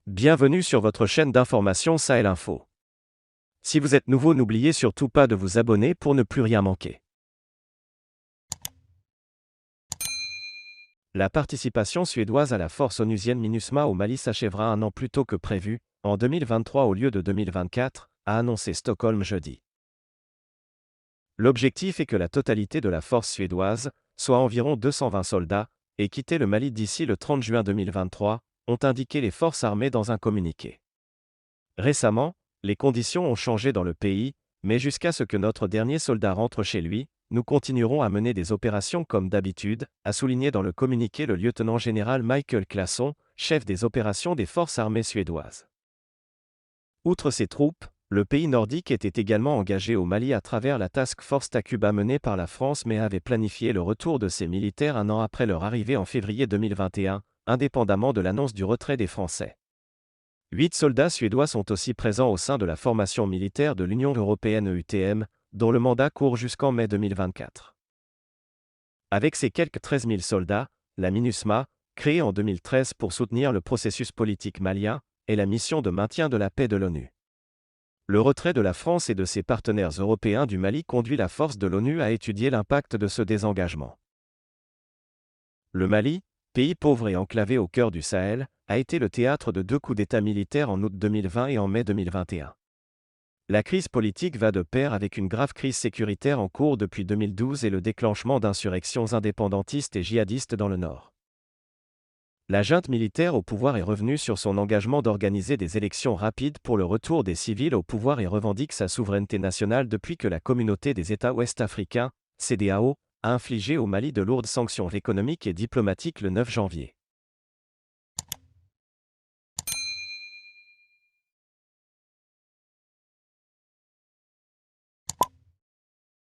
Bienvenue sur votre chaîne d'information Sahel Info. Si vous êtes nouveau, n'oubliez surtout pas de vous abonner pour ne plus rien manquer. La participation suédoise à la force onusienne MINUSMA au Mali s'achèvera un an plus tôt que prévu, en 2023 au lieu de 2024, a annoncé Stockholm jeudi. L'objectif est que la totalité de la force suédoise, soit environ 220 soldats, ait quitté le Mali d'ici le 30 juin 2023, ont indiqué les forces armées dans un communiqué. Récemment, les conditions ont changé dans le pays, mais jusqu'à ce que notre dernier soldat rentre chez lui, nous continuerons à mener des opérations comme d'habitude, a souligné dans le communiqué le lieutenant-général Michael Claesson, chef des opérations des forces armées suédoises. Outre ces troupes, le pays nordique était également engagé au Mali à travers la Task Force Takuba menée par la France mais avait planifié le retour de ses militaires un an après leur arrivée en février 2021, indépendamment de l'annonce du retrait des Français. 8 soldats suédois sont aussi présents au sein de la formation militaire de l'Union européenne EUTM, dont le mandat court jusqu'en mai 2024. Avec ses quelques 13 000 soldats, la MINUSMA, créée en 2013 pour soutenir le processus politique malien, est la mission de maintien de la paix de l'ONU. Le retrait de la France et de ses partenaires européens du Mali conduit la force de l'ONU à étudier l'impact de ce désengagement. Le Mali, pays pauvre et enclavé au cœur du Sahel, a été le théâtre de 2 coups d'État militaires en août 2020 et en mai 2021. La crise politique va de pair avec une grave crise sécuritaire en cours depuis 2012 et le déclenchement d'insurrections indépendantistes et djihadistes dans le nord. La junte militaire au pouvoir est revenue sur son engagement d'organiser des élections rapides pour le retour des civils au pouvoir et revendique sa souveraineté nationale depuis que la Communauté des États ouest-africains, CEDEAO, a infligé au Mali de lourdes sanctions économiques et diplomatiques le 9 janvier.